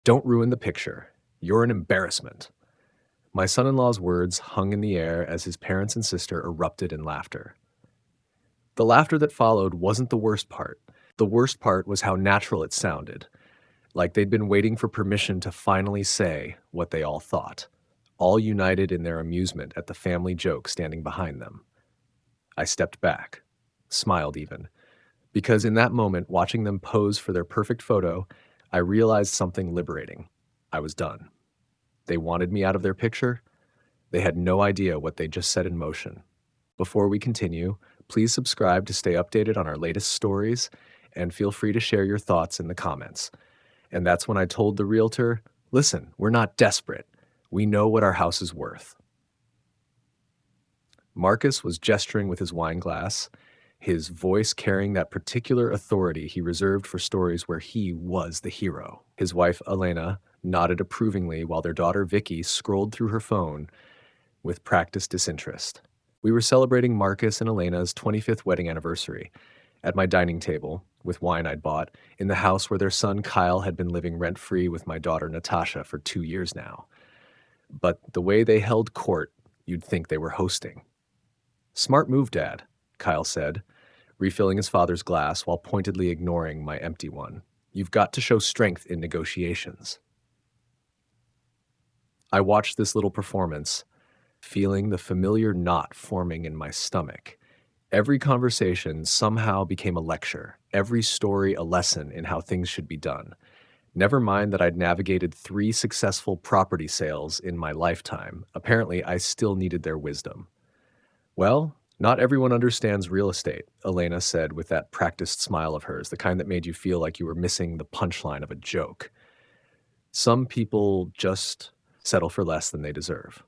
Don't ruin the picture. You're an embarrassment. My son-in-law's words hung in the air as his parents and sister erupted in laughter. The laughter that followed wasn't the worst part. The worst part was how natural it sounded, like they'd been waiting for permission to finally say what they all thought, all united in their amusement at the family joke standing behind them. I stepped back, smiled even, because in that moment, watching them pose for their perfect photo, I realized something liberating. I was done. They wanted me out of their picture. They had no idea what they just set in motion. Before we continue, please subscribe to stay updated on our latest stories, and feel free to share your thoughts in the comments. And that's when I told the realtor, listen, we're not desperate. We know what our house is worth. Marcus was gesturing with his wine glass, his voice carrying that particular authority he reserved for stories where he was the hero. His wife, Elena, nodded approvingly while their daughter, Vicky, scrolled through her phone with practiced disinterest. We were celebrating Marcus and Elena's 25th wedding anniversary at my dining table with wine I'd bought in the house where their son Kyle had been living rent-free with my daughter Natasha for 2 years now. But the way they held court, you'd think they were hosting. Smart move, Dad, Kyle said, refilling his father's glass while pointedly ignoring my empty one. You've got to show strength in negotiations. I watched this little performance, feeling the familiar knot forming in my stomach. Every conversation somehow became a lecture, every story a lesson in how things should be done. Never mind that I'd navigated 3 successful property sales in my lifetime. Apparently, I still needed their wisdom. Well, not everyone understands real estate, Elena said with that practiced smile of hers, the kind that made you feel like you were missing the punchline of a joke. Some people just settle for less than they deserve.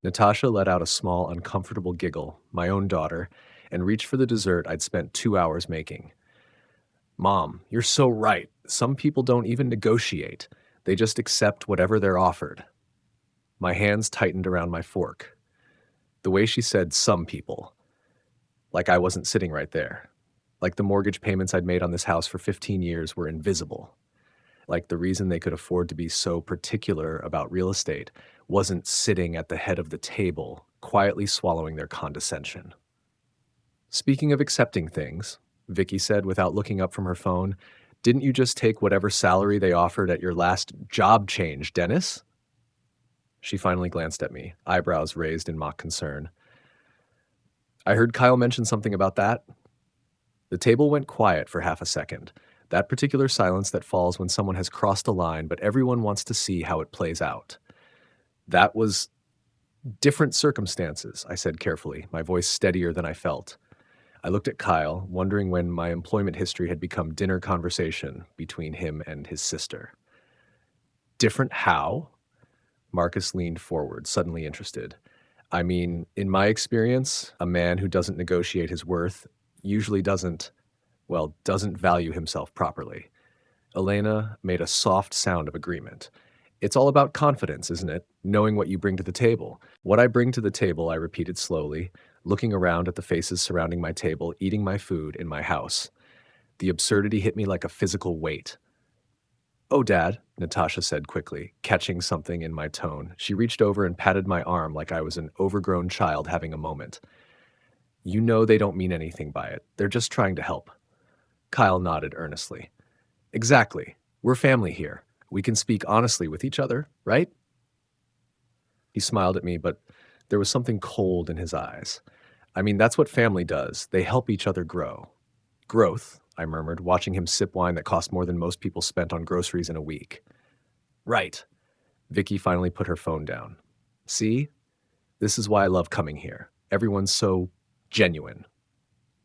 Natasha let out a small, uncomfortable giggle, my own daughter, and reached for the dessert I'd spent 2 hours making. Mom, you're so right. Some people don't even negotiate. They just accept whatever they're offered. My hands tightened around my fork. The way she said some people, like I wasn't sitting right there. Like the mortgage payments I'd made on this house for 15 years were invisible. Like the reason they could afford to be so particular about real estate wasn't sitting at the head of the table, quietly swallowing their condescension. Speaking of accepting things, Vicky said without looking up from her phone, didn't you just take whatever salary they offered at your last job change, Dennis? She finally glanced at me, eyebrows raised in mock concern. I heard Kyle mention something about that. The table went quiet for half a second, that particular silence that falls when someone has crossed a line, but everyone wants to see how it plays out. That was different circumstances, I said carefully, my voice steadier than I felt. I looked at Kyle, wondering when my employment history had become dinner conversation between him and his sister. Different how? Marcus leaned forward, suddenly interested. I mean, in my experience, a man who doesn't negotiate his worth usually doesn't value himself properly. Elena made a soft sound of agreement. It's all about confidence, isn't it? Knowing what you bring to the table. What I bring to the table, I repeated slowly, looking around at the faces surrounding my table, eating my food in my house. The absurdity hit me like a physical weight. Oh, Dad, Natasha said quickly, catching something in my tone. She reached over and patted my arm like I was an overgrown child having a moment. You know they don't mean anything by it. They're just trying to help. Kyle nodded earnestly. Exactly. We're family here. We can speak honestly with each other, right? He smiled at me, but there was something cold in his eyes. I mean, that's what family does. They help each other grow. Growth, I murmured, watching him sip wine that cost more than most people spent on groceries in a week. Right. Vicky finally put her phone down. See? This is why I love coming here. Everyone's so genuine.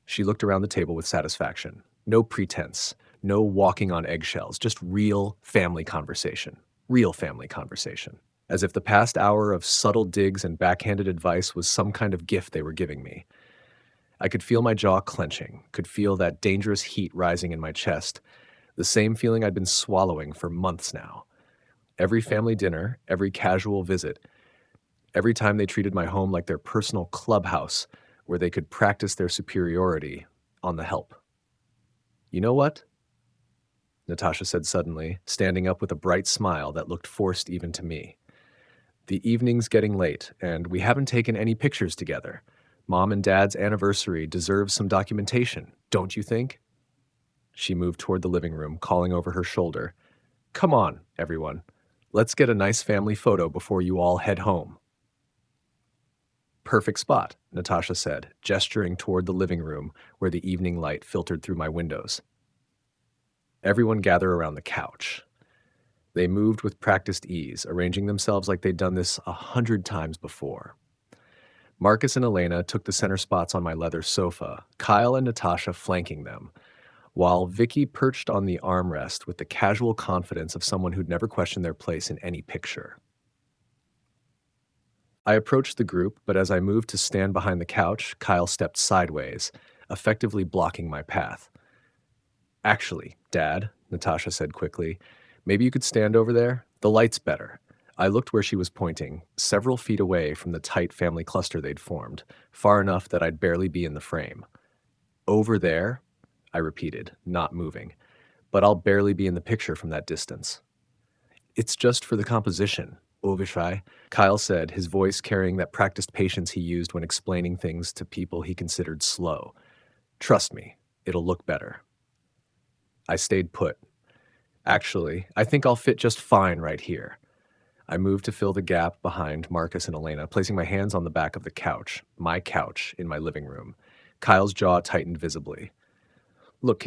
She looked around the table with satisfaction. No pretense. No walking on eggshells. Just real family conversation. Real family conversation. As if the past hour of subtle digs and backhanded advice was some kind of gift they were giving me. I could feel my jaw clenching, could feel that dangerous heat rising in my chest, the same feeling I'd been swallowing for months now. Every family dinner, every casual visit, every time they treated my home like their personal clubhouse where they could practice their superiority on the help. You know what? Natasha said suddenly, standing up with a bright smile that looked forced even to me. The evening's getting late, and we haven't taken any pictures together. Mom and Dad's anniversary deserves some documentation, don't you think? She moved toward the living room, calling over her shoulder. Come on, everyone. Let's get a nice family photo before you all head home. Perfect spot, Natasha said, gesturing toward the living room where the evening light filtered through my windows. Everyone gathered around the couch. They moved with practiced ease, arranging themselves like they'd done this 100 times before. Marcus and Elena took the center spots on my leather sofa, Kyle and Natasha flanking them, while Vicky perched on the armrest with the casual confidence of someone who'd never questioned their place in any picture. I approached the group, but as I moved to stand behind the couch, Kyle stepped sideways, effectively blocking my path. Actually, Dad, Natasha said quickly, maybe you could stand over there? The light's better. I looked where she was pointing, several feet away from the tight family cluster they'd formed, far enough that I'd barely be in the frame. Over there? I repeated, not moving. But I'll barely be in the picture from that distance. It's just for the composition, Ovishai, Kyle said, his voice carrying that practiced patience he used when explaining things to people he considered slow. Trust me, it'll look better. I stayed put. Actually, I think I'll fit just fine right here. I moved to fill the gap behind Marcus and Elena, placing my hands on the back of the couch, my couch, in my living room. Kyle's jaw tightened visibly. Look,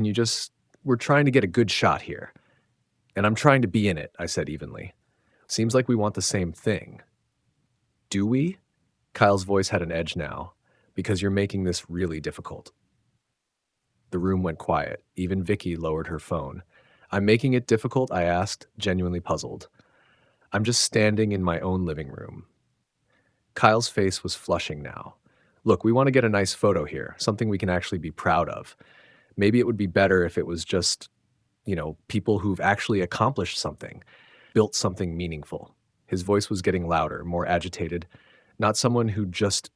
we're trying to get a good shot here. And I'm trying to be in it, I said evenly. Seems like we want the same thing. Do we? Kyle's voice had an edge now, because you're making this really difficult. The room went quiet. Even Vicky lowered her phone. I'm making it difficult, I asked, genuinely puzzled. I'm just standing in my own living room. Kyle's face was flushing now. Look, we want to get a nice photo here, something we can actually be proud of. Maybe it would be better if it was just, people who've actually accomplished something, built something meaningful. His voice was getting louder, more agitated. Not someone who just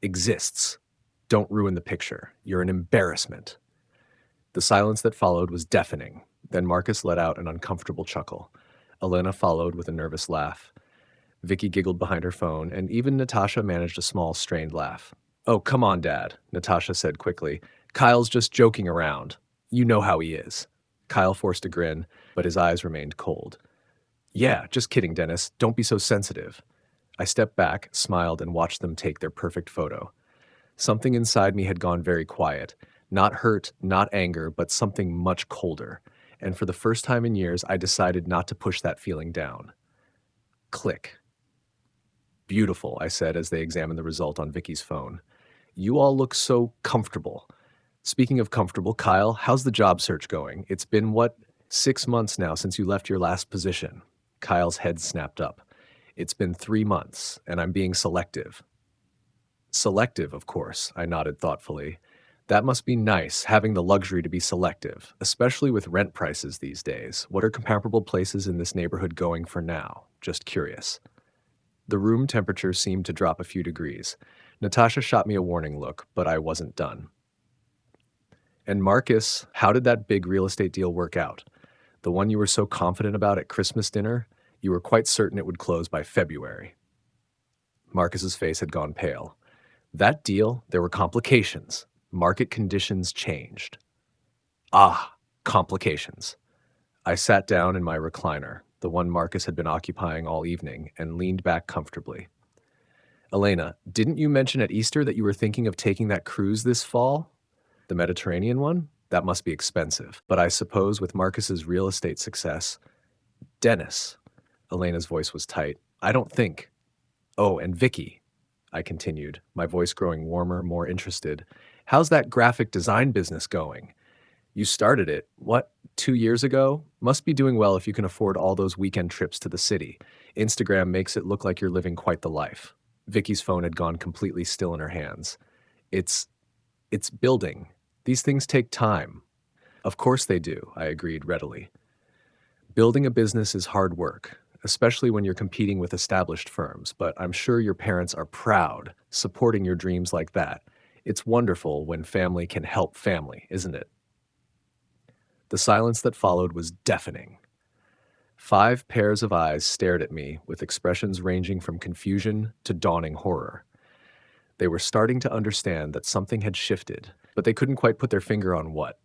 exists. Don't ruin the picture. You're an embarrassment. The silence that followed was deafening. Then Marcus let out an uncomfortable chuckle. Elena followed with a nervous laugh. Vicky giggled behind her phone, and even Natasha managed a small, strained laugh. Oh, come on, Dad, Natasha said quickly. Kyle's just joking around. You know how he is. Kyle forced a grin, but his eyes remained cold. Yeah, just kidding, Dennis. Don't be so sensitive. I stepped back, smiled, and watched them take their perfect photo. Something inside me had gone very quiet. Not hurt, not anger, but something much colder. And for the first time in years, I decided not to push that feeling down. Click. Beautiful, I said as they examined the result on Vicky's phone. You all look so comfortable. Speaking of comfortable, Kyle, how's the job search going? It's been, 6 months now since you left your last position. Kyle's head snapped up. It's been 3 months, and I'm being selective. Selective, of course, I nodded thoughtfully. That must be nice, having the luxury to be selective, especially with rent prices these days. What are comparable places in this neighborhood going for now? Just curious. The room temperature seemed to drop a few degrees. Natasha shot me a warning look, but I wasn't done. And Marcus, how did that big real estate deal work out? The one you were so confident about at Christmas dinner? You were quite certain it would close by February. Marcus's face had gone pale. That deal, there were complications. Market conditions changed. Ah, complications. I sat down in my recliner, the one Marcus had been occupying all evening, and leaned back comfortably. Elena, didn't you mention at Easter that you were thinking of taking that cruise this fall? The Mediterranean one? That must be expensive. But I suppose with Marcus's real estate success... Dennis. Elena's voice was tight. I don't think... Oh, and Vicky, I continued, my voice growing warmer, more interested. How's that graphic design business going? You started it, 2 years ago? Must be doing well if you can afford all those weekend trips to the city. Instagram makes it look like you're living quite the life. Vicky's phone had gone completely still in her hands. It's building. These things take time. Of course they do, I agreed readily. Building a business is hard work, especially when you're competing with established firms, but I'm sure your parents are proud, supporting your dreams like that. It's wonderful when family can help family, isn't it? The The silence that followed was deafening. 5 pairs of eyes stared at me with expressions ranging from confusion to dawning horror. They were starting to understand that something had shifted, but they couldn't quite put their finger on what.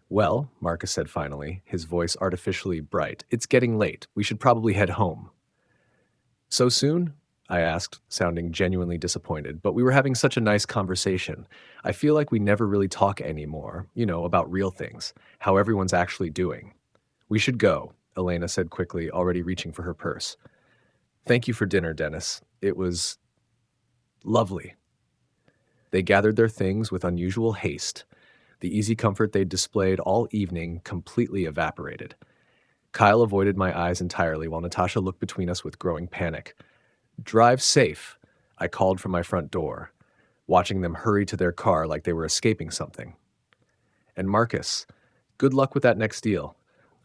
"Well," Marcus said finally, his voice artificially bright, "it's getting late. We should probably head home." "So soon?" I asked, sounding genuinely disappointed, but we were having such a nice conversation. I feel like we never really talk anymore, about real things, how everyone's actually doing. "We should go," Elena said quickly, already reaching for her purse. "Thank you for dinner, Dennis. It was lovely." They gathered their things with unusual haste. The easy comfort they'd displayed all evening completely evaporated. Kyle avoided my eyes entirely while Natasha looked between us with growing panic. "Drive safe," I called from my front door, watching them hurry to their car like they were escaping something. "And Marcus, good luck with that next deal.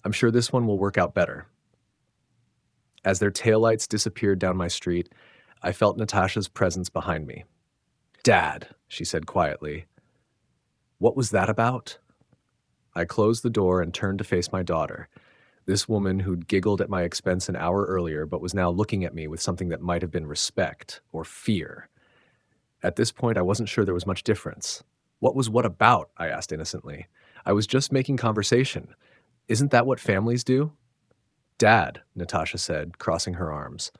I'm sure this one will work out better." As their taillights disappeared down my street, I felt Natasha's presence behind me. "Dad," she said quietly. "What was that about?" I closed the door and turned to face my daughter, this woman who'd giggled at my expense an hour earlier but was now looking at me with something that might have been respect or fear. At this point, I wasn't sure there was much difference. What about?" I asked innocently. "I was just making conversation. Isn't that what families do?" "Dad," Natasha said, crossing her arms.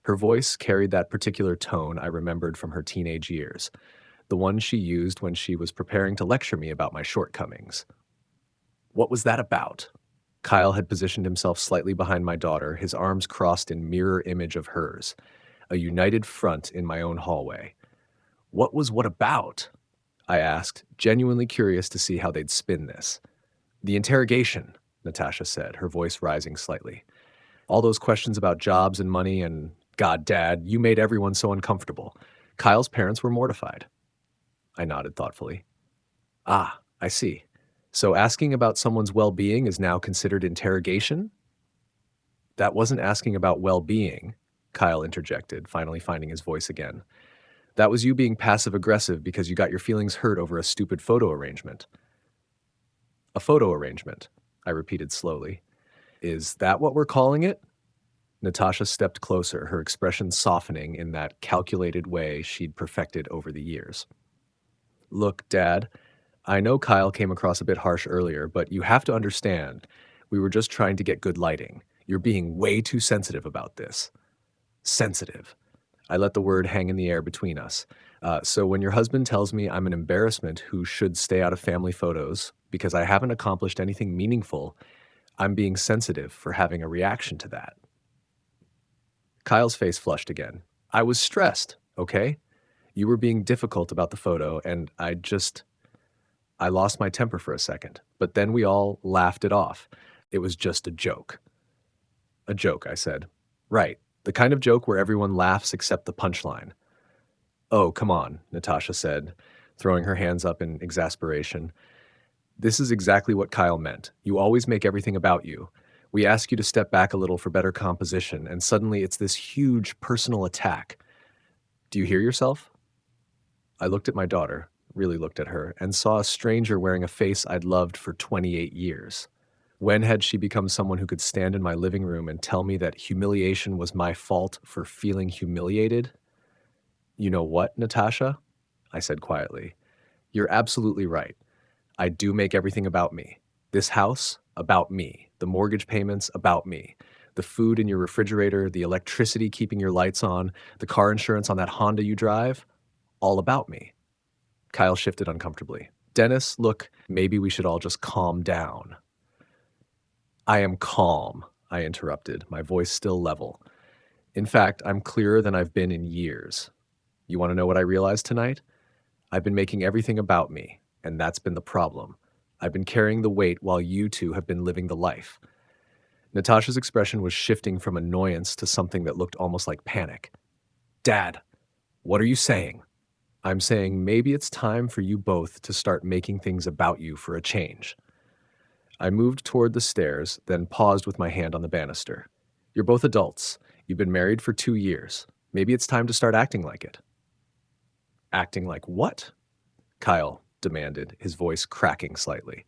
Her voice carried that particular tone I remembered from her teenage years, the one she used when she was preparing to lecture me about my shortcomings. "What was that about?" Kyle had positioned himself slightly behind my daughter, his arms crossed in mirror image of hers, a united front in my own hallway. What about?" I asked, genuinely curious to see how they'd spin this. "The interrogation," Natasha said, her voice rising slightly. "All those questions about jobs and money and, God, Dad, you made everyone so uncomfortable. Kyle's parents were mortified." I nodded thoughtfully. "Ah, I see. So asking about someone's well-being is now considered interrogation?" "That wasn't asking about well-being," Kyle interjected, finally finding his voice again. "That was you being passive-aggressive because you got your feelings hurt over a stupid photo arrangement." "A photo arrangement," I repeated slowly. "Is that what we're calling it?" Natasha stepped closer, her expression softening in that calculated way she'd perfected over the years. "Look, Dad, I know Kyle came across a bit harsh earlier, but you have to understand, we were just trying to get good lighting. You're being way too sensitive about this." "Sensitive." I let the word hang in the air between us. So when your husband tells me I'm an embarrassment who should stay out of family photos because I haven't accomplished anything meaningful, I'm being sensitive for having a reaction to that." Kyle's face flushed again. "I was stressed, okay? You were being difficult about the photo, and I lost my temper for a second, but then we all laughed it off. It was just a joke." "A joke," I said. "Right. The kind of joke where everyone laughs except the punchline." "Oh, come on," Natasha said, throwing her hands up in exasperation. "This is exactly what Kyle meant. You always make everything about you. We ask you to step back a little for better composition, and suddenly it's this huge personal attack. Do you hear yourself?" I looked at my daughter, really looked at her, and saw a stranger wearing a face I'd loved for 28 years. When had she become someone who could stand in my living room and tell me that humiliation was my fault for feeling humiliated? "You know what, Natasha?" I said quietly. "You're absolutely right. I do make everything about me. This house, about me. The mortgage payments, about me. The food in your refrigerator, the electricity keeping your lights on, the car insurance on that Honda you drive, all about me." Kyle shifted uncomfortably. "Dennis, look, maybe we should all just calm down." "I am calm," I interrupted, my voice still level. "In fact, I'm clearer than I've been in years. You want to know what I realized tonight? I've been making everything about me, and that's been the problem. I've been carrying the weight while you two have been living the life." Natasha's expression was shifting from annoyance to something that looked almost like panic. "Dad, what are you saying?" "I'm saying maybe it's time for you both to start making things about you for a change." I moved toward the stairs, then paused with my hand on the banister. "You're both adults. You've been married for 2 years. Maybe it's time to start acting like it." "Acting like what?" Kyle demanded, his voice cracking slightly.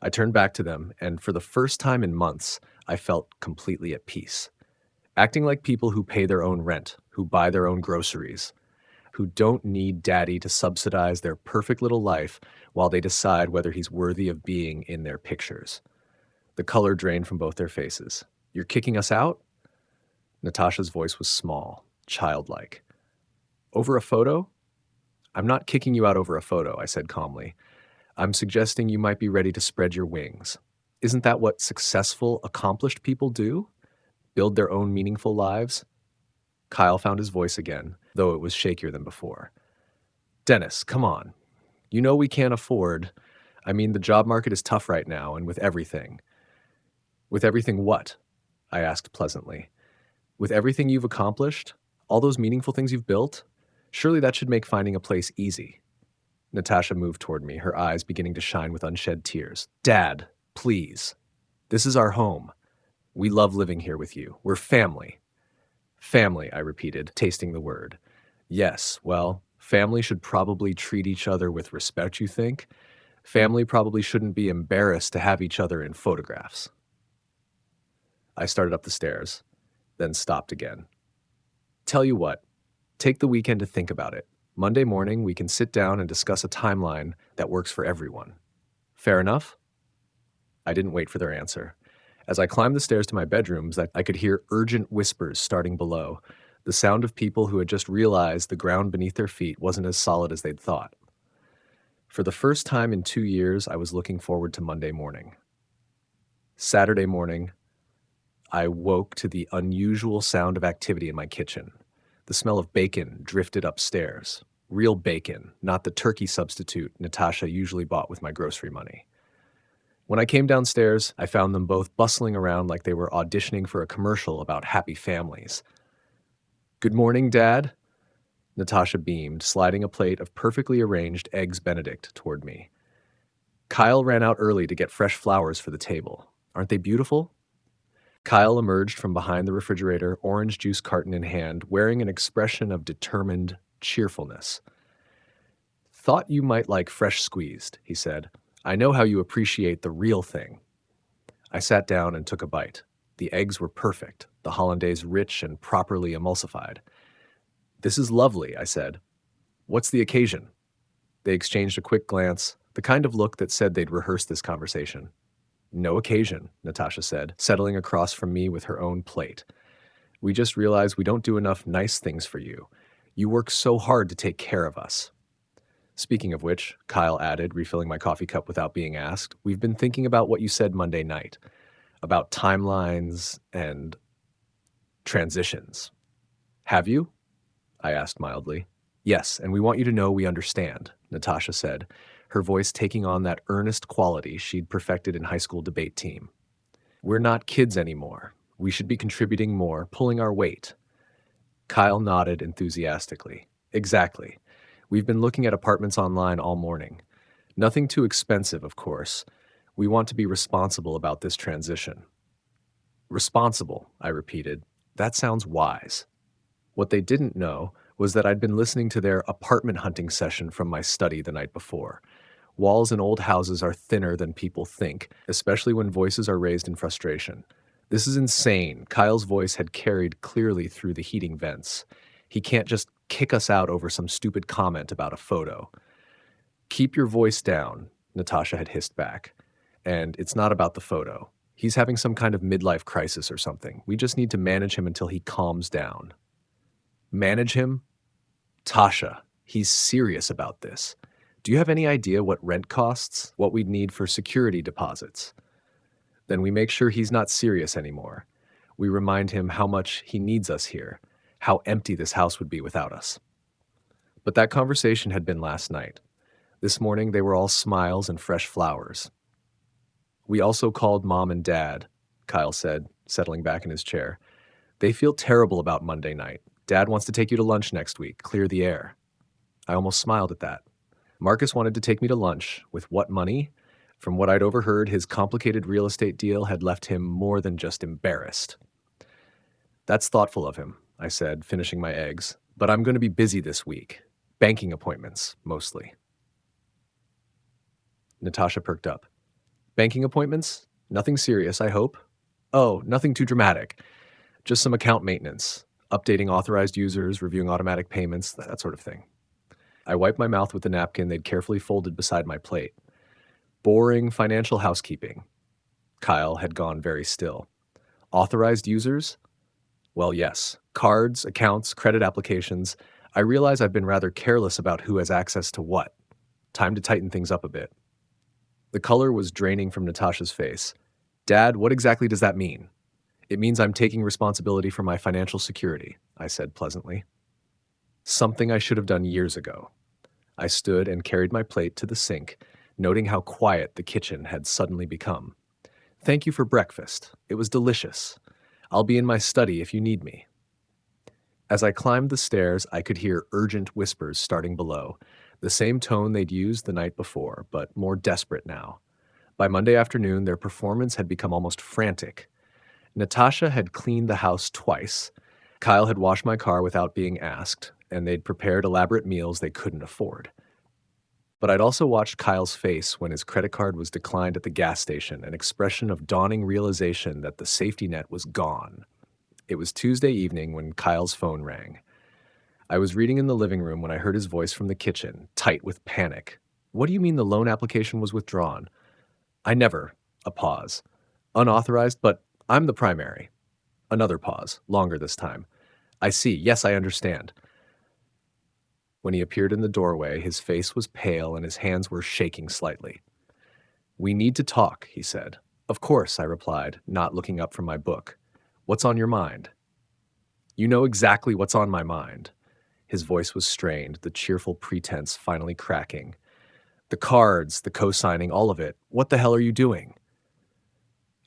I turned back to them, and for the first time in months, I felt completely at peace. Acting like people who pay their own rent, who buy their own groceries, who don't need daddy to subsidize their perfect little life while they decide whether he's worthy of being in their pictures. The color drained from both their faces. "You're kicking us out?" Natasha's voice was small, childlike. "Over a photo?" "I'm not kicking you out over a photo," I said calmly. "I'm suggesting you might be ready to spread your wings. Isn't that what successful, accomplished people do? Build their own meaningful lives?" Kyle found his voice again, though it was shakier than before. "Dennis, come on. You know we can't afford. I mean, the job market is tough right now, and with everything." "With everything what?" I asked pleasantly. "With everything you've accomplished? All those meaningful things you've built? Surely that should make finding a place easy." Natasha moved toward me, her eyes beginning to shine with unshed tears. "Dad, please. This is our home. We love living here with you. We're family." "Family," I repeated, tasting the word. "Yes, well, family should probably treat each other with respect, you think? Family probably shouldn't be embarrassed to have each other in photographs." I started up the stairs, then stopped again. "Tell you what, take the weekend to think about it. Monday morning, we can sit down and discuss a timeline that works for everyone. Fair enough?" I didn't wait for their answer. As I climbed the stairs to my bedrooms, I could hear urgent whispers starting below, the sound of people who had just realized the ground beneath their feet wasn't as solid as they'd thought. For the first time in 2 years, I was looking forward to Monday morning. Saturday morning, I woke to the unusual sound of activity in my kitchen. The smell of bacon drifted upstairs. Real bacon, not the turkey substitute Natasha usually bought with my grocery money. When I came downstairs, I found them both bustling around like they were auditioning for a commercial about happy families. "Good morning, Dad." Natasha beamed, sliding a plate of perfectly arranged Eggs Benedict toward me. "Kyle ran out early to get fresh flowers for the table. Aren't they beautiful?" Kyle emerged from behind the refrigerator, orange juice carton in hand, wearing an expression of determined cheerfulness. "Thought you might like fresh squeezed," he said. "I know how you appreciate the real thing." I sat down and took a bite. The eggs were perfect, the hollandaise rich and properly emulsified. "This is lovely," I said. "What's the occasion?" They exchanged a quick glance, the kind of look that said they'd rehearsed this conversation. "No occasion," Natasha said, settling across from me with her own plate. "We just realized we don't do enough nice things for you. You work so hard to take care of us." "Speaking of which," Kyle added, refilling my coffee cup without being asked, "we've been thinking about what you said Monday night, about timelines and transitions." "Have you?" I asked mildly. "Yes, and we want you to know we understand," Natasha said, her voice taking on that earnest quality she'd perfected in high school debate team. "We're not kids anymore. We should be contributing more, pulling our weight." Kyle nodded enthusiastically. "Exactly. We've been looking at apartments online all morning. Nothing too expensive, of course. We want to be responsible about this transition." "Responsible," I repeated. "That sounds wise." What they didn't know was that I'd been listening to their apartment hunting session from my study the night before. Walls in old houses are thinner than people think, especially when voices are raised in frustration. "This is insane." Kyle's voice had carried clearly through the heating vents. "He can't just kick us out over some stupid comment about a photo." "Keep your voice down," Natasha had hissed back. "And it's not about the photo. He's having some kind of midlife crisis or something. We just need to manage him until he calms down." "Manage him?" "Tasha, he's serious about this. Do you have any idea what rent costs? What we'd need for security deposits?" "Then we make sure he's not serious anymore. We remind him how much he needs us here, how empty this house would be without us." But that conversation had been last night. This morning they were all smiles and fresh flowers. "We also called Mom and Dad," Kyle said, settling back in his chair. "They feel terrible about Monday night. Dad wants to take you to lunch next week, clear the air." I almost smiled at that. Marcus wanted to take me to lunch. With what money? From what I'd overheard, his complicated real estate deal had left him more than just embarrassed. "That's thoughtful of him," I said, finishing my eggs. "But I'm going to be busy this week. Banking appointments, mostly." Natasha perked up. Banking appointments? Nothing serious, I hope. Oh, nothing too dramatic. Just some account maintenance, updating authorized users, reviewing automatic payments, that sort of thing. I wiped my mouth with the napkin they'd carefully folded beside my plate. Boring financial housekeeping. Kyle had gone very still. Authorized users? Well, yes. Cards, accounts, credit applications. I realize I've been rather careless about who has access to what. Time to tighten things up a bit. The color was draining from Natasha's face. Dad, what exactly does that mean? It means I'm taking responsibility for my financial security, I said pleasantly. Something I should have done years ago. I stood and carried my plate to the sink, noting how quiet the kitchen had suddenly become. Thank you for breakfast. It was delicious. I'll be in my study if you need me. As I climbed the stairs, I could hear urgent whispers starting below, the same tone they'd used the night before, but more desperate now. By Monday afternoon, their performance had become almost frantic. Natasha had cleaned the house twice. Kyle had washed my car without being asked, and they'd prepared elaborate meals they couldn't afford. But I'd also watched Kyle's face when his credit card was declined at the gas station, an expression of dawning realization that the safety net was gone. It was Tuesday evening when Kyle's phone rang. I was reading in the living room when I heard his voice from the kitchen, tight with panic. What do you mean the loan application was withdrawn? I never. A pause. Unauthorized, but I'm the primary. Another pause, longer this time. I see. Yes, I understand. When he appeared in the doorway, his face was pale and his hands were shaking slightly. We need to talk, he said. Of course, I replied, not looking up from my book. What's on your mind? You know exactly what's on my mind. His voice was strained, the cheerful pretense finally cracking. The cards, the co-signing, all of it. What the hell are you doing?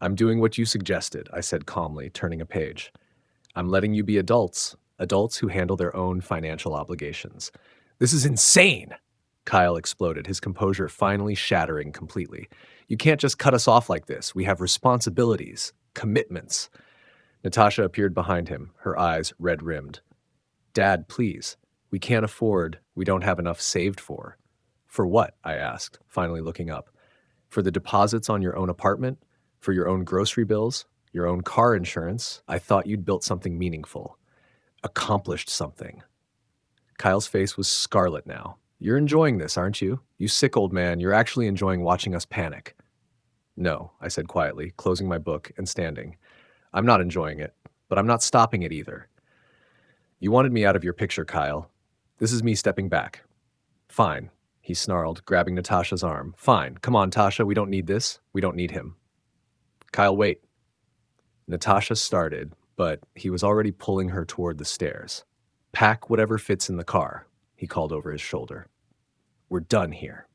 I'm doing what you suggested, I said calmly, turning a page. I'm letting you be adults who handle their own financial obligations. This is insane! Kyle exploded, his composure finally shattering completely. You can't just cut us off like this. We have responsibilities, commitments. Natasha appeared behind him, her eyes red-rimmed. Dad, please. We can't afford, we don't have enough saved for. For what? I asked, finally looking up. For the deposits on your own apartment? For your own grocery bills? Your own car insurance? I thought you'd built something meaningful. Accomplished something. Kyle's face was scarlet now. You're enjoying this, aren't you? You sick old man, you're actually enjoying watching us panic. No, I said quietly, closing my book and standing. I'm not enjoying it, but I'm not stopping it either. You wanted me out of your picture, Kyle. This is me stepping back. Fine, he snarled, grabbing Natasha's arm. Fine, come on, Tasha, we don't need this. We don't need him. Kyle, wait. Natasha started, but he was already pulling her toward the stairs. Pack whatever fits in the car, he called over his shoulder. We're done here.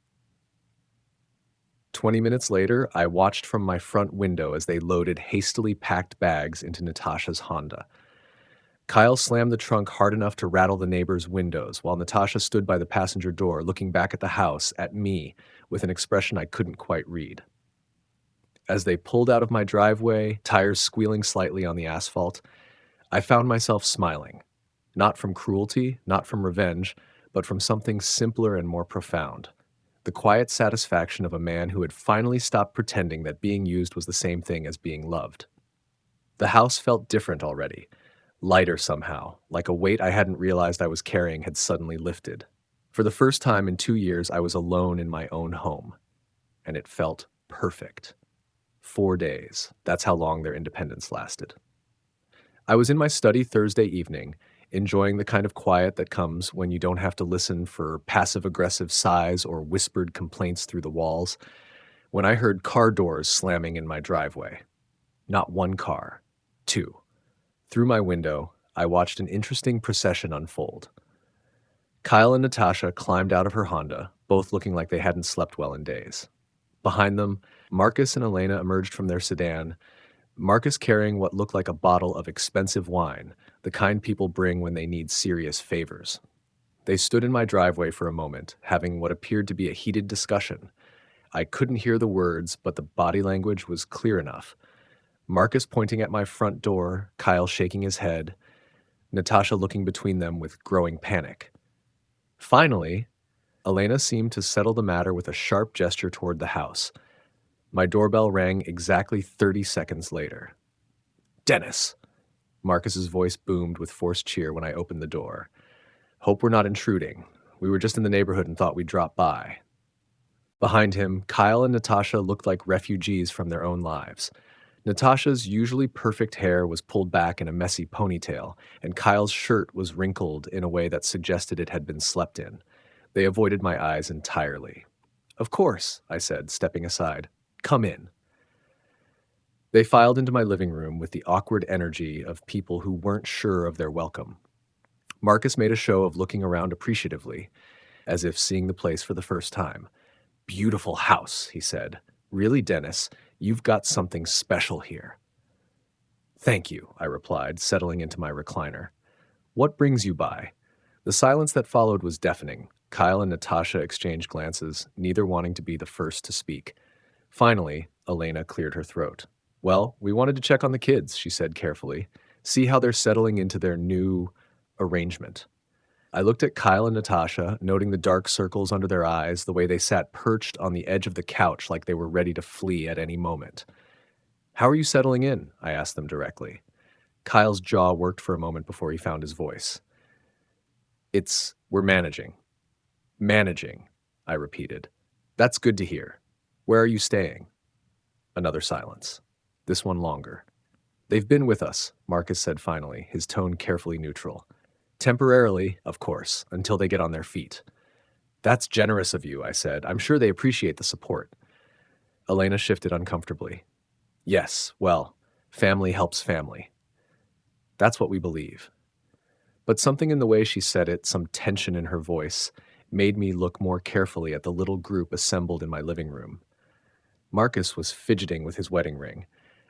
20 minutes later, I watched from my front window as they loaded hastily packed bags into Natasha's Honda. Kyle slammed the trunk hard enough to rattle the neighbor's windows, while Natasha stood by the passenger door, looking back at the house, at me, with an expression I couldn't quite read. As they pulled out of my driveway, tires squealing slightly on the asphalt, I found myself smiling. Not from cruelty, not from revenge, but from something simpler and more profound. The quiet satisfaction of a man who had finally stopped pretending that being used was the same thing as being loved. The house felt different already, lighter somehow, like a weight I hadn't realized I was carrying had suddenly lifted. For the first time in 2 years, I was alone in my own home, and it felt perfect. 4 days, that's how long their independence lasted. I was in my study Thursday evening, enjoying the kind of quiet that comes when you don't have to listen for passive-aggressive sighs or whispered complaints through the walls, when I heard car doors slamming in my driveway. Not one car, two. Through my window, I watched an interesting procession unfold. Kyle and Natasha climbed out of her Honda, both looking like they hadn't slept well in days. Behind them, Marcus and Elena emerged from their sedan, Marcus carrying what looked like a bottle of expensive wine, the kind people bring when they need serious favors. They stood in my driveway for a moment, having what appeared to be a heated discussion. I couldn't hear the words, but the body language was clear enough. Marcus pointing at my front door, Kyle shaking his head, Natasha looking between them with growing panic. Finally, Elena seemed to settle the matter with a sharp gesture toward the house. My doorbell rang exactly 30 seconds later. "Dennis!" Marcus's voice boomed with forced cheer when I opened the door. "Hope we're not intruding. We were just in the neighborhood and thought we'd drop by." Behind him, Kyle and Natasha looked like refugees from their own lives. Natasha's usually perfect hair was pulled back in a messy ponytail, and Kyle's shirt was wrinkled in a way that suggested it had been slept in. They avoided my eyes entirely. "Of course," I said, stepping aside. "Come in." They filed into my living room with the awkward energy of people who weren't sure of their welcome. Marcus made a show of looking around appreciatively, as if seeing the place for the first time. "Beautiful house," he said. "Really, Dennis, you've got something special here." "Thank you," I replied, settling into my recliner. "What brings you by?" The silence that followed was deafening. Kyle and Natasha exchanged glances, neither wanting to be the first to speak. Finally, Elena cleared her throat. "Well, we wanted to check on the kids," she said carefully. "See how they're settling into their new arrangement." I looked at Kyle and Natasha, noting the dark circles under their eyes, the way they sat perched on the edge of the couch like they were ready to flee at any moment. "How are you settling in?" I asked them directly. Kyle's jaw worked for a moment before he found his voice. We're managing." "Managing," I repeated. "That's good to hear. Where are you staying?" Another silence. This one longer. "They've been with us," Marcus said finally, his tone carefully neutral. "Temporarily, of course, until they get on their feet." "That's generous of you," I said. "I'm sure they appreciate the support." Elena shifted uncomfortably. "Yes, well, family helps family. That's what we believe." But something in the way she said it, some tension in her voice, made me look more carefully at the little group assembled in my living room. Marcus was fidgeting with his wedding ring.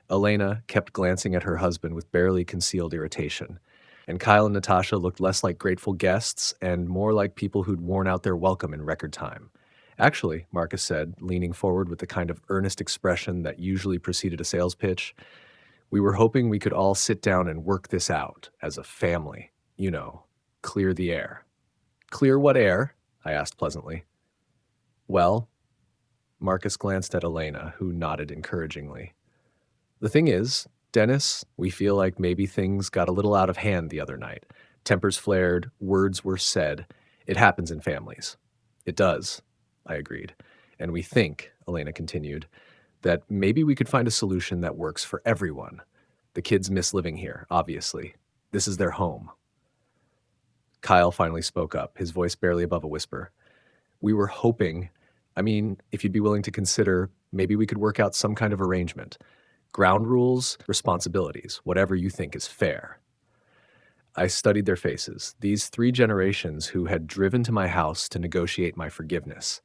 Elena kept glancing at her husband with barely concealed irritation. And Kyle and Natasha looked less like grateful guests and more like people who'd worn out their welcome in record time. "Actually," Marcus said, leaning forward with the kind of earnest expression that usually preceded a sales pitch, "we were hoping we could all sit down and work this out as a family. You know, clear the air." "Clear what air?" I asked pleasantly. "Well," Marcus glanced at Elena, who nodded encouragingly. "The thing is, Dennis, we feel like maybe things got a little out of hand the other night. Tempers flared, words were said. It happens in families." "It does," I agreed. "And we think," Elena continued, "that maybe we could find a solution that works for everyone. The kids miss living here, obviously. This is their home." Kyle finally spoke up, his voice barely above a whisper. "We were hoping, if you'd be willing to consider, maybe we could work out some kind of arrangement. Ground rules, responsibilities, whatever you think is fair." I studied their faces, these 3 generations who had driven to my house to negotiate my forgiveness.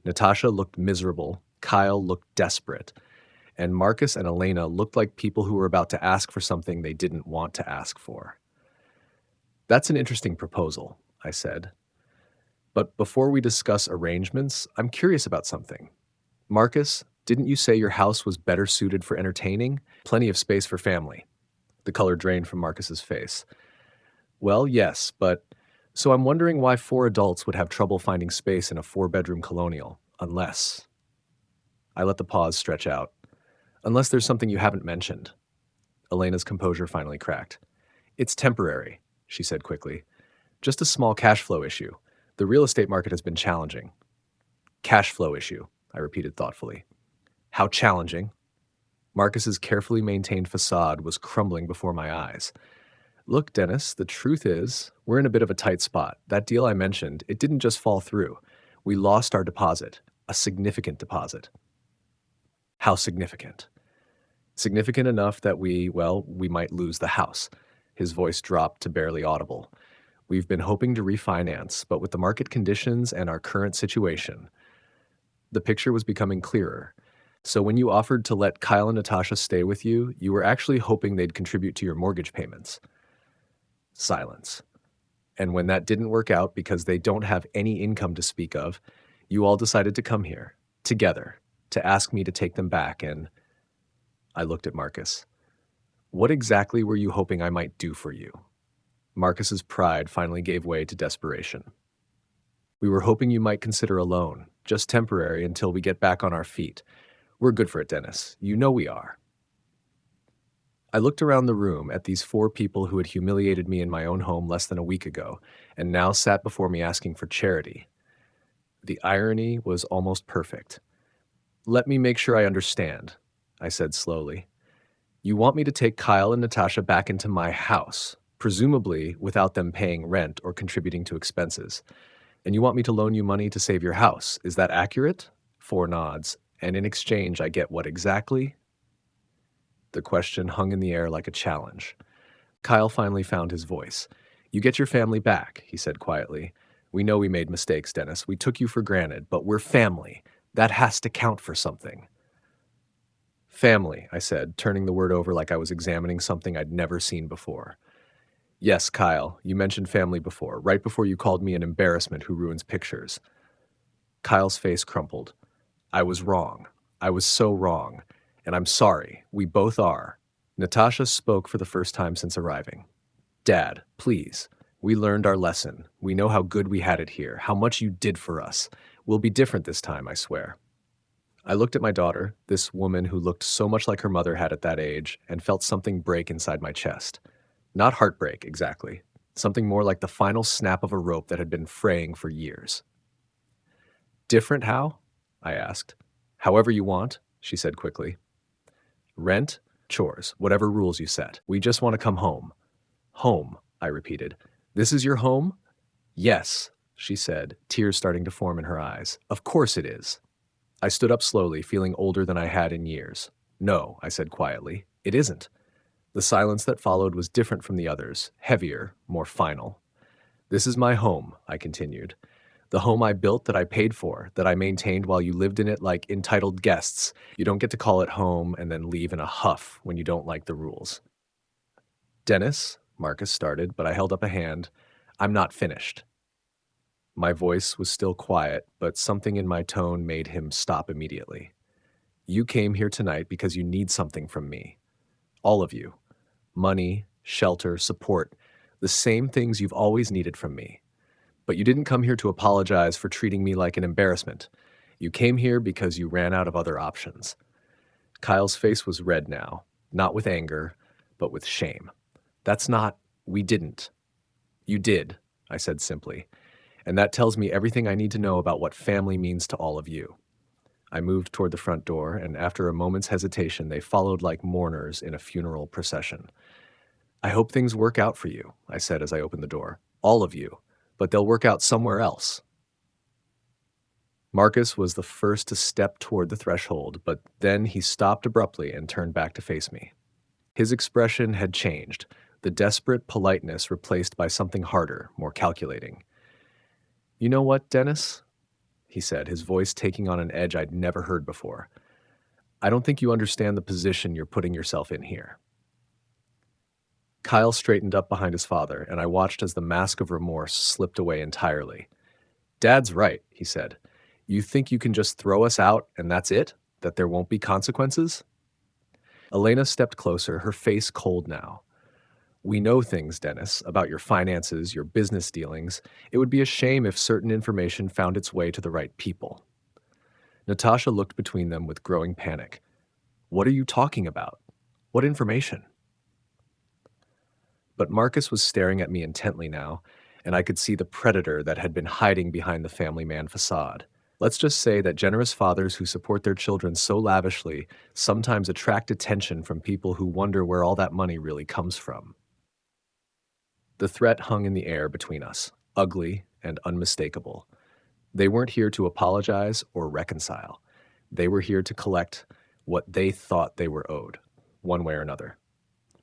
Natasha looked miserable, Kyle looked desperate, and Marcus and Elena looked like people who were about to ask for something they didn't want to ask for. "That's an interesting proposal," I said. "But before we discuss arrangements, I'm curious about something. Marcus, didn't you say your house was better suited for entertaining? Plenty of space for family." The color drained from Marcus's face. "Well, yes, but so I'm wondering why 4 adults would have trouble finding space in a 4-bedroom colonial, unless—" I let the pause stretch out. "Unless there's something you haven't mentioned." Elena's composure finally cracked. "It's temporary," she said quickly. "Just a small cash flow issue. The real estate market has been challenging." "Cash flow issue," I repeated thoughtfully. "How challenging?" Marcus's carefully maintained facade was crumbling before my eyes. "Look, Dennis, the truth is, we're in a bit of a tight spot. That deal I mentioned, it didn't just fall through. We lost our deposit, a significant deposit." "How significant?" "Significant enough that we might lose the house." His voice dropped to barely audible. "We've been hoping to refinance, but with the market conditions and our current situation—" The picture was becoming clearer. "So when you offered to let Kyle and Natasha stay with you, you were actually hoping they'd contribute to your mortgage payments." Silence. "And when that didn't work out because they don't have any income to speak of, you all decided to come here, together, to ask me to take them back and—" I looked at Marcus. "What exactly were you hoping I might do for you?" Marcus's pride finally gave way to desperation. "We were hoping you might consider a loan, just temporary until we get back on our feet. We're good for it, Dennis. You know we are. I looked around the room at these four people who had humiliated me in my own home less than a week ago, and now sat before me asking for charity. The irony was almost perfect. Let me make sure I understand, I said slowly. You want me to take Kyle and Natasha back into my house, presumably without them paying rent or contributing to expenses. And you want me to loan you money to save your house. Is that accurate? Four nods. And in exchange, I get what exactly? The question hung in the air like a challenge. Kyle finally found his voice. You get your family back, he said quietly. We know we made mistakes, Dennis. We took you for granted, but we're family. That has to count for something. Family, I said, turning the word over like I was examining something I'd never seen before. Yes, Kyle, you mentioned family before, right before you called me an embarrassment who ruins pictures. Kyle's face crumpled. I was wrong. I was so wrong. And I'm sorry. We both are. Natasha spoke for the first time since arriving. Dad, please. We learned our lesson. We know how good we had it here, how much you did for us. We'll be different this time, I swear. I looked at my daughter, this woman who looked so much like her mother had at that age, and felt something break inside my chest. Not heartbreak, exactly. Something more like the final snap of a rope that had been fraying for years. Different how? I asked. However you want, she said quickly. Rent, chores, whatever rules you set. We just want to come home. Home, I repeated. This is your home? Yes, she said, tears starting to form in her eyes. Of course it is. I stood up slowly, feeling older than I had in years. No, I said quietly, it isn't. The silence that followed was different from the others, heavier, more final. This is my home, I continued. The home I built, that I paid for, that I maintained while you lived in it like entitled guests. You don't get to call it home and then leave in a huff when you don't like the rules. Dennis, Marcus started, but I held up a hand. I'm not finished. My voice was still quiet, but something in my tone made him stop immediately. You came here tonight because you need something from me. All of you. Money, shelter, support. The same things you've always needed from me. But you didn't come here to apologize for treating me like an embarrassment. You came here because you ran out of other options. Kyle's face was red now, not with anger, but with shame. That's not, we didn't. You did, I said simply. And that tells me everything I need to know about what family means to all of you. I moved toward the front door, and after a moment's hesitation, they followed like mourners in a funeral procession. I hope things work out for you, I said as I opened the door. All of you. But they'll work out somewhere else. Marcus was the first to step toward the threshold, but then he stopped abruptly and turned back to face me. His expression had changed, the desperate politeness replaced by something harder, more calculating. You know what, Dennis? He said, his voice taking on an edge I'd never heard before. I don't think you understand the position you're putting yourself in here. Kyle straightened up behind his father, and I watched as the mask of remorse slipped away entirely. Dad's right, he said. You think you can just throw us out and that's it? That there won't be consequences? Elena stepped closer, her face cold now. We know things, Dennis, about your finances, your business dealings. It would be a shame if certain information found its way to the right people. Natasha looked between them with growing panic. What are you talking about? What information? But Marcus was staring at me intently now, and I could see the predator that had been hiding behind the family man facade. Let's just say that generous fathers who support their children so lavishly sometimes attract attention from people who wonder where all that money really comes from. The threat hung in the air between us, ugly and unmistakable. They weren't here to apologize or reconcile. They were here to collect what they thought they were owed, one way or another.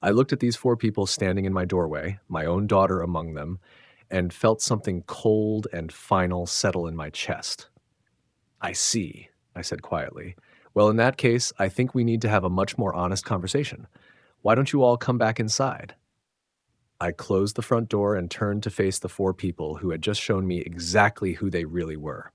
I looked at these four people standing in my doorway, my own daughter among them, and felt something cold and final settle in my chest. I see, I said quietly. Well, in that case, I think we need to have a much more honest conversation. Why don't you all come back inside? I closed the front door and turned to face the four people who had just shown me exactly who they really were.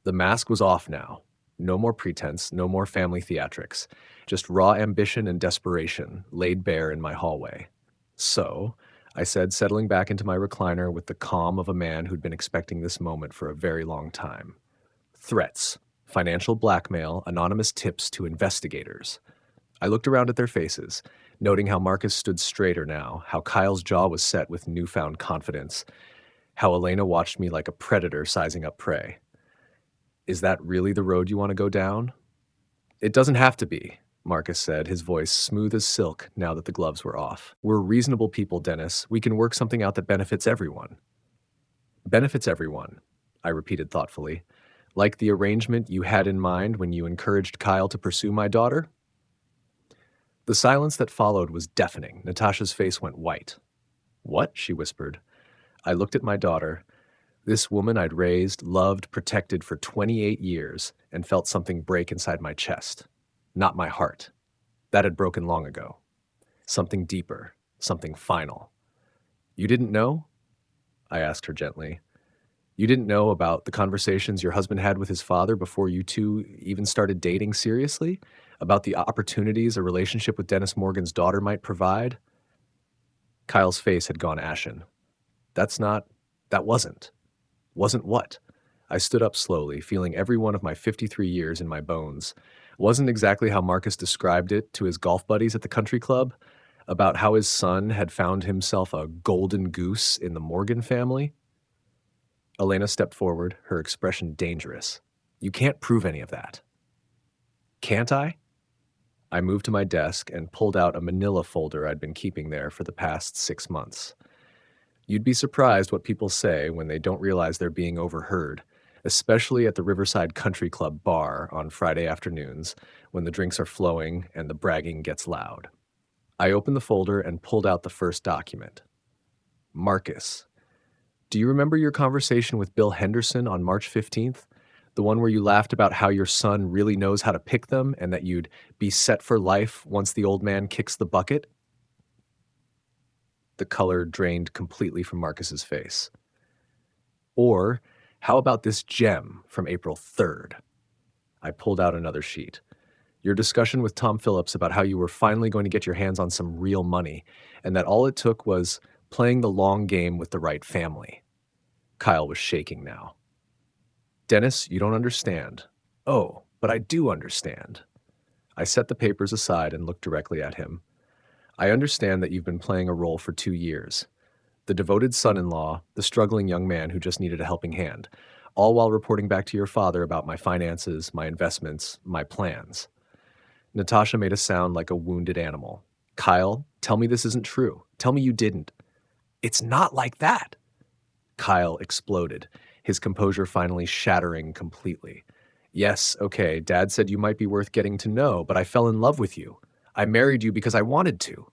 The mask was off now. No more pretense, no more family theatrics. Just raw ambition and desperation laid bare in my hallway. So, I said, settling back into my recliner with the calm of a man who'd been expecting this moment for a very long time. Threats. financial blackmail, anonymous tips to investigators. I looked around at their faces, noting how Marcus stood straighter now, how Kyle's jaw was set with newfound confidence, how Elena watched me like a predator sizing up prey. Is that really the road you want to go down? It doesn't have to be, Marcus said, his voice smooth as silk now that the gloves were off. We're reasonable people, Dennis. We can work something out that benefits everyone. Benefits everyone, I repeated thoughtfully. Like the arrangement you had in mind when you encouraged Kyle to pursue my daughter? The silence that followed was deafening. Natasha's face went white. What? She whispered. I looked at my daughter, this woman I'd raised, loved, protected for 28 years, and felt something break inside my chest. Not my heart. That had broken long ago. Something deeper, something final. You didn't know? I asked her gently. You didn't know about the conversations your husband had with his father before you two even started dating seriously? About the opportunities a relationship with Dennis Morgan's daughter might provide? Kyle's face had gone ashen. That wasn't. Wasn't what? I stood up slowly, feeling every one of my 53 years in my bones. Wasn't exactly how Marcus described it to his golf buddies at the country club, about how his son had found himself a golden goose in the Morgan family? Elena stepped forward, her expression dangerous. You can't prove any of that. Can't I? I moved to my desk and pulled out a manila folder I'd been keeping there for the past 6 months. You'd be surprised what people say when they don't realize they're being overheard, especially at the Riverside Country Club bar on Friday afternoons when the drinks are flowing and the bragging gets loud. I opened the folder and pulled out the first document. Marcus, do you remember your conversation with Bill Henderson on March 15th? The one where you laughed about how your son really knows how to pick them and that you'd be set for life once the old man kicks the bucket? The color drained completely from Marcus's face. Or, how about this gem from April 3rd? I pulled out another sheet. Your discussion with Tom Phillips about how you were finally going to get your hands on some real money, and that all it took was playing the long game with the right family. Kyle was shaking now. Dennis, you don't understand. Oh, but I do understand. I set the papers aside and looked directly at him. I understand that you've been playing a role for 2 years. The devoted son-in-law, the struggling young man who just needed a helping hand, all while reporting back to your father about my finances, my investments, my plans. Natasha made a sound like a wounded animal. Kyle, tell me this isn't true. Tell me you didn't. It's not like that. Kyle exploded, his composure finally shattering completely. Yes, okay, Dad said you might be worth getting to know, but I fell in love with you. I married you because I wanted to.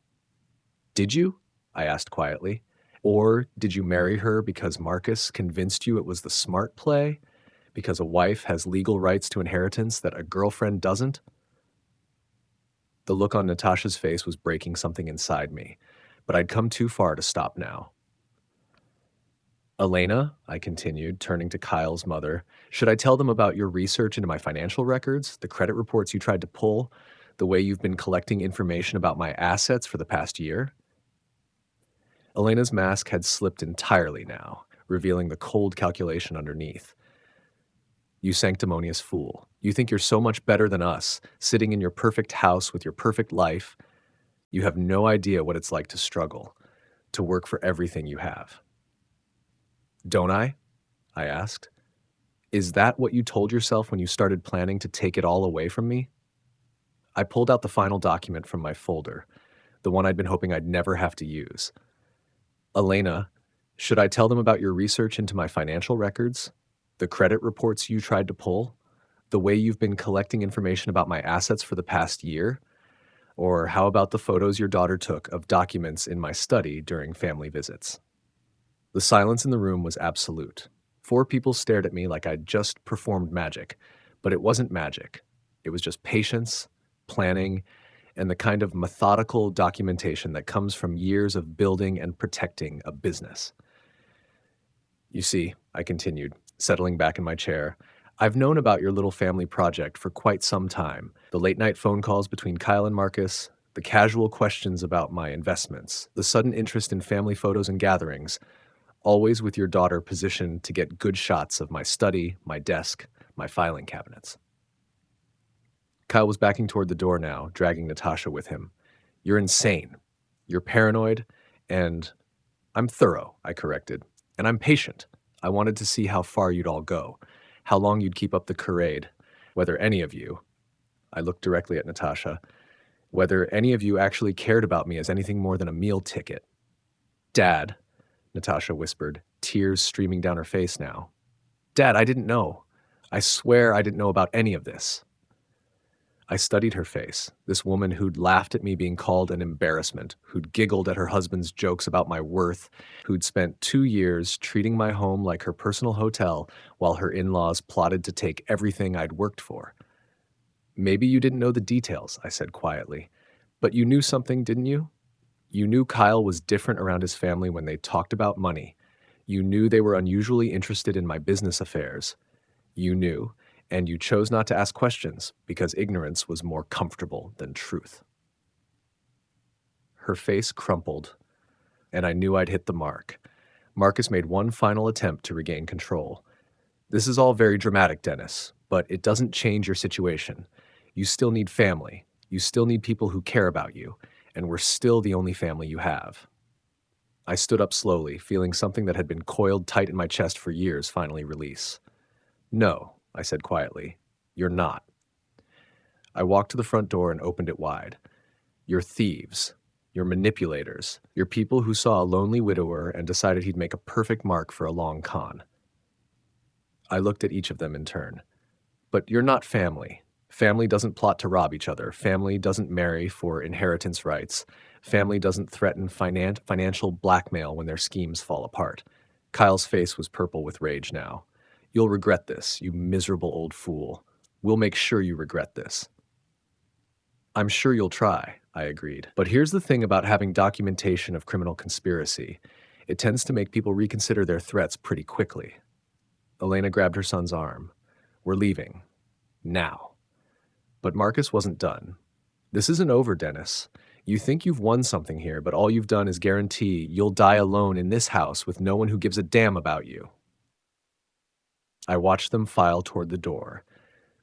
Did you? I asked quietly. Or did you marry her because Marcus convinced you it was the smart play? Because a wife has legal rights to inheritance that a girlfriend doesn't? The look on Natasha's face was breaking something inside me, but I'd come too far to stop now. Elena, I continued, turning to Kyle's mother, should I tell them about your research into my financial records, the credit reports you tried to pull, the way you've been collecting information about my assets for the past year? Elena's mask had slipped entirely now, revealing the cold calculation underneath. You sanctimonious fool. You think you're so much better than us, sitting in your perfect house with your perfect life. You have no idea what it's like to struggle, to work for everything you have. Don't I? I asked. Is that what you told yourself when you started planning to take it all away from me? I pulled out the final document from my folder, the one I'd been hoping I'd never have to use. Elena, should I tell them about your research into my financial records? The credit reports you tried to pull? The way you've been collecting information about my assets for the past year? Or how about the photos your daughter took of documents in my study during family visits? The silence in the room was absolute. 4 people stared at me like I'd just performed magic, but it wasn't magic. It was just patience, planning, and the kind of methodical documentation that comes from years of building and protecting a business. You see, I continued, settling back in my chair, I've known about your little family project for quite some time. The late-night phone calls between Kyle and Marcus, the casual questions about my investments, the sudden interest in family photos and gatherings, always with your daughter positioned to get good shots of my study, my desk, my filing cabinets. Kyle was backing toward the door now, dragging Natasha with him. You're insane. You're paranoid, and I'm thorough, I corrected. And I'm patient. I wanted to see how far you'd all go, how long you'd keep up the charade, whether any of you, I looked directly at Natasha, whether any of you actually cared about me as anything more than a meal ticket. Dad, Natasha whispered, tears streaming down her face now. Dad, I didn't know. I swear I didn't know about any of this. I studied her face, this woman who'd laughed at me being called an embarrassment, who'd giggled at her husband's jokes about my worth, who'd spent 2 years treating my home like her personal hotel while her in-laws plotted to take everything I'd worked for. Maybe you didn't know the details, I said quietly, but you knew something, didn't you? You knew Kyle was different around his family when they talked about money. You knew they were unusually interested in my business affairs. You knew, and you chose not to ask questions because ignorance was more comfortable than truth. Her face crumpled, and I knew I'd hit the mark. Marcus made one final attempt to regain control. This is all very dramatic, Dennis, but it doesn't change your situation. You still need family. You still need people who care about you, and we're still the only family you have. I stood up slowly, feeling something that had been coiled tight in my chest for years finally release. No, I said quietly, you're not. I walked to the front door and opened it wide. You're thieves. You're manipulators. You're people who saw a lonely widower and decided he'd make a perfect mark for a long con. I looked at each of them in turn. But you're not family. Family doesn't plot to rob each other. Family doesn't marry for inheritance rights. Family doesn't threaten financial blackmail when their schemes fall apart. Kyle's face was purple with rage now. You'll regret this, you miserable old fool. We'll make sure you regret this. I'm sure you'll try, I agreed. But here's the thing about having documentation of criminal conspiracy. It tends to make people reconsider their threats pretty quickly. Elena grabbed her son's arm. We're leaving. Now. But Marcus wasn't done. This isn't over, Dennis. You think you've won something here, but all you've done is guarantee you'll die alone in this house with no one who gives a damn about you. I watched them file toward the door.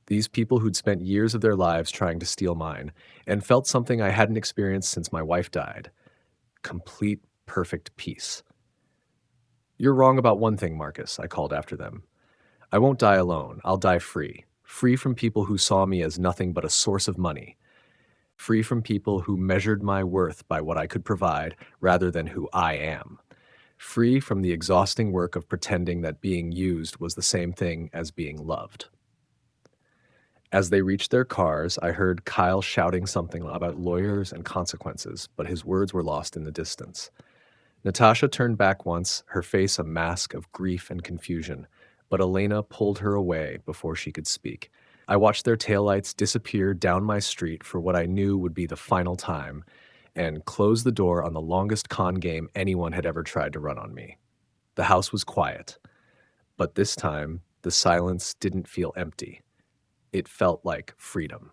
These people who'd spent years of their lives trying to steal mine, and felt something I hadn't experienced since my wife died. Complete, perfect peace. You're wrong about one thing, Marcus, I called after them. I won't die alone. I'll die free. Free from people who saw me as nothing but a source of money. Free from people who measured my worth by what I could provide rather than who I am. Free from the exhausting work of pretending that being used was the same thing as being loved. As they reached their cars, I heard Kyle shouting something about lawyers and consequences, but his words were lost in the distance. Natasha turned back once, her face a mask of grief and confusion, but Elena pulled her away before she could speak. I watched their taillights disappear down my street for what I knew would be the final time, and closed the door on the longest con game anyone had ever tried to run on me. The house was quiet, but this time the silence didn't feel empty. It felt like freedom.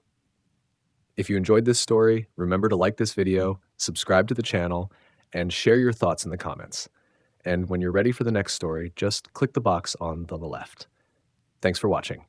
If you enjoyed this story, remember to like this video, subscribe to the channel, and share your thoughts in the comments. And when you're ready for the next story, just click the box on the left. Thanks for watching.